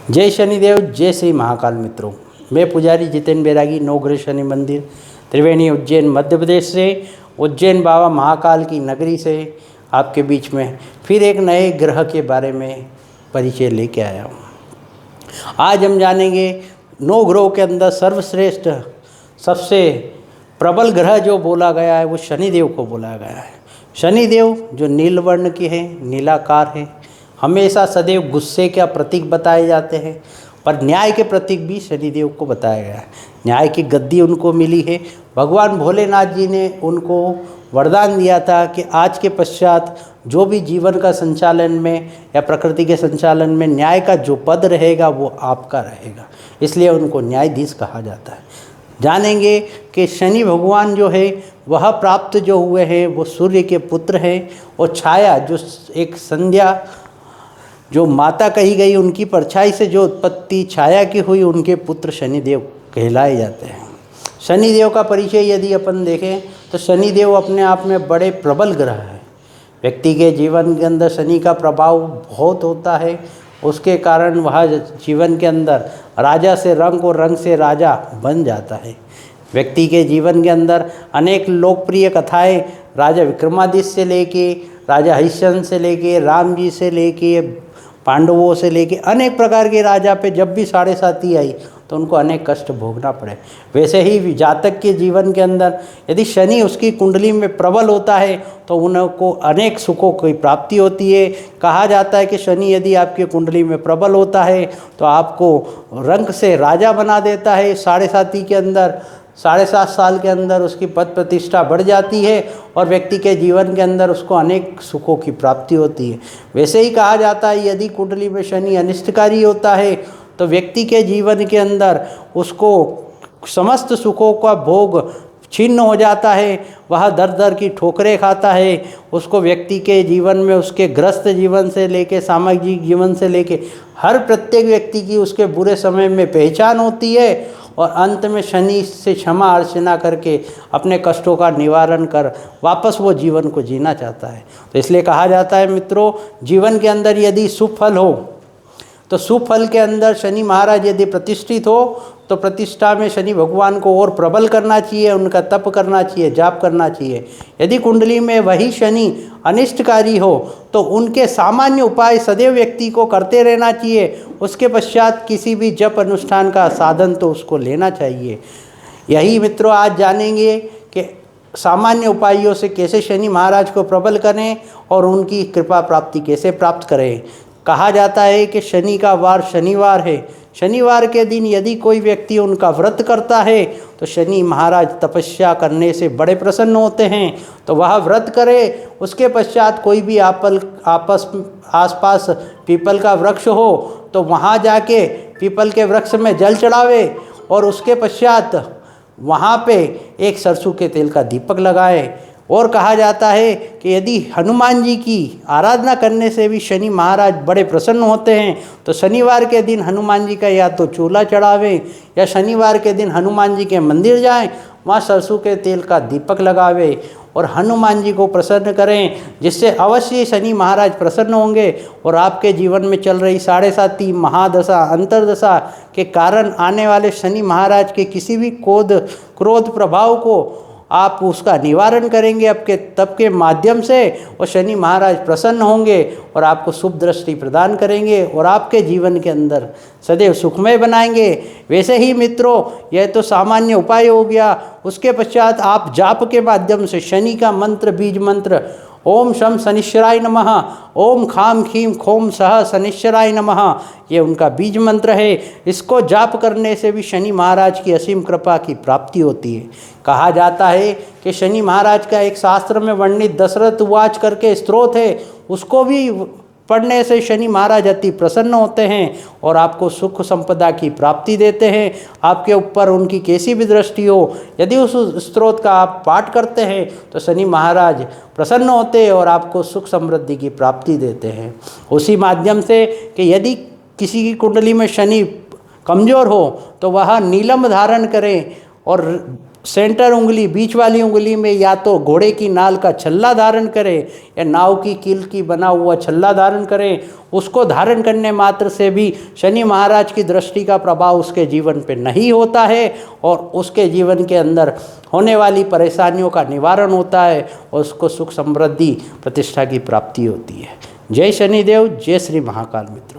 जय शनिदेव, जय श्री महाकाल। मित्रों, मैं पुजारी जितेंद्र बैरागी, नवग्रह शनि मंदिर त्रिवेणी उज्जैन मध्य प्रदेश से, उज्जैन बाबा महाकाल की नगरी से आपके बीच में फिर एक नए ग्रह के बारे में परिचय लेके आया हूँ। आज हम जानेंगे 9 ग्रहों के अंदर सर्वश्रेष्ठ सबसे प्रबल ग्रह जो बोला गया है वो शनिदेव को बोला गया है। शनिदेव जो नीलवर्ण के हैं, नीलाकार है, हमेशा सदैव गुस्से का प्रतीक बताए जाते हैं, पर न्याय के प्रतीक भी शनिदेव को बताया गया है। न्याय की गद्दी उनको मिली है। भगवान भोलेनाथ जी ने उनको वरदान दिया था कि आज के पश्चात जो भी जीवन का संचालन में या प्रकृति के संचालन में न्याय का जो पद रहेगा वो आपका रहेगा, इसलिए उनको न्यायाधीश कहा जाता है। जानेंगे कि शनि भगवान जो है वह प्राप्त जो हुए हैं वो सूर्य के पुत्र हैं, और छाया जो एक संध्या जो माता कही गई उनकी परछाई से जो उत्पत्ति छाया की हुई, उनके पुत्र शनिदेव कहलाए जाते हैं। शनिदेव का परिचय यदि अपन देखें तो शनिदेव अपने आप में बड़े प्रबल ग्रह है। व्यक्ति के जीवन के अंदर शनि का प्रभाव बहुत होता है, उसके कारण वह जीवन के अंदर राजा से रंक और रंक से राजा बन जाता है। व्यक्ति के जीवन के अंदर अनेक लोकप्रिय कथाएं राजा विक्रमादित्य से लेके, राजा हरिश्चंद्र से लेके, राम जी से लेके, पांडवों से लेके अनेक प्रकार के राजा पे जब भी 7.5 आई तो उनको अनेक कष्ट भोगना पड़े। वैसे ही जातक के जीवन के अंदर यदि शनि उसकी कुंडली में प्रबल होता है तो उनको अनेक सुखों की प्राप्ति होती है। कहा जाता है कि शनि यदि आपकी कुंडली में प्रबल होता है तो आपको रंक से राजा बना देता है। 7.5 के अंदर 7.5 साल के अंदर उसकी पद प्रतिष्ठा बढ़ जाती है और व्यक्ति के जीवन के अंदर उसको अनेक सुखों की प्राप्ति होती है। वैसे ही कहा जाता है यदि कुंडली में शनि अनिष्टकारी होता है तो व्यक्ति के जीवन के अंदर उसको समस्त सुखों का भोग छिन्न हो जाता है, वह दर दर की ठोकरें खाता है। उसको व्यक्ति के जीवन में उसके ग्रस्त जीवन से लेके सामाजिक जीवन से लेके हर प्रत्येक व्यक्ति की उसके बुरे समय में पहचान होती है, और अंत में शनि से क्षमा अर्चना करके अपने कष्टों का निवारण कर वापस वो जीवन को जीना चाहता है। तो इसलिए कहा जाता है मित्रों, जीवन के अंदर यदि शुभ फल हो तो शुभ फल के अंदर शनि महाराज यदि प्रतिष्ठित हो तो प्रतिष्ठा में शनि भगवान को और प्रबल करना चाहिए, उनका तप करना चाहिए, जाप करना चाहिए। यदि कुंडली में वही शनि अनिष्टकारी हो तो उनके सामान्य उपाय सदैव व्यक्ति को करते रहना चाहिए। उसके पश्चात किसी भी जप अनुष्ठान का साधन तो उसको लेना चाहिए। यही मित्रों आज जानेंगे कि सामान्य उपायों से कैसे शनि महाराज को प्रबल करें और उनकी कृपा प्राप्ति कैसे प्राप्त करें। कहा जाता है कि शनि का वार शनिवार है। शनिवार के दिन यदि कोई व्यक्ति उनका व्रत करता है तो शनि महाराज तपस्या करने से बड़े प्रसन्न होते हैं। तो वह व्रत करे, उसके पश्चात कोई भी आसपास पीपल का वृक्ष हो तो वहाँ जाके पीपल के वृक्ष में जल चढ़ावे, और उसके पश्चात वहाँ पे एक सरसों के तेल का दीपक लगाए। और कहा जाता है कि यदि हनुमान जी की आराधना करने से भी शनि महाराज बड़े प्रसन्न होते हैं तो शनिवार के दिन हनुमान जी का या तो चूल्हा चढ़ावें या शनिवार के दिन हनुमान जी के मंदिर जाएं, वहाँ सरसों के तेल का दीपक लगावे और हनुमान जी को प्रसन्न करें, जिससे अवश्य शनि महाराज प्रसन्न होंगे और आपके जीवन में चल रही 7.5 महादशा अंतरदशा के कारण आने वाले शनि महाराज के किसी भी क्रोध प्रभाव को आप उसका निवारण करेंगे आपके तप के माध्यम से, और शनि महाराज प्रसन्न होंगे और आपको शुभ दृष्टि प्रदान करेंगे और आपके जीवन के अंदर सदैव सुखमय बनाएंगे। वैसे ही मित्रों, यह तो सामान्य उपाय हो गया। उसके पश्चात आप जाप के माध्यम से शनि का मंत्र, बीज मंत्र ओम शम शनिश्चराय नमः, ओम खाम खीम खोम सह शनिश्चराय नमः, ये उनका बीज मंत्र है। इसको जाप करने से भी शनि महाराज की असीम कृपा की प्राप्ति होती है। कहा जाता है कि शनि महाराज का एक शास्त्र में वर्णित दशरथ उवाच करके स्तोत्र है, उसको भी पढ़ने से शनि महाराज अति प्रसन्न होते हैं और आपको सुख संपदा की प्राप्ति देते हैं। आपके ऊपर उनकी कैसी भी दृष्टि हो, यदि उस स्तोत्र का आप पाठ करते हैं तो शनि महाराज प्रसन्न होते हैं और आपको सुख समृद्धि की प्राप्ति देते हैं। उसी माध्यम से कि यदि किसी की कुंडली में शनि कमज़ोर हो तो वह नीलम धारण करें और सेंटर उंगली, बीच वाली उंगली में या तो घोड़े की नाल का छल्ला धारण करें या नाव की कील की बना हुआ छल्ला धारण करें। उसको धारण करने मात्र से भी शनि महाराज की दृष्टि का प्रभाव उसके जीवन पे नहीं होता है और उसके जीवन के अंदर होने वाली परेशानियों का निवारण होता है और उसको सुख समृद्धि प्रतिष्ठा की प्राप्ति होती है। जय शनिदेव, जय श्री महाकाल मित्र।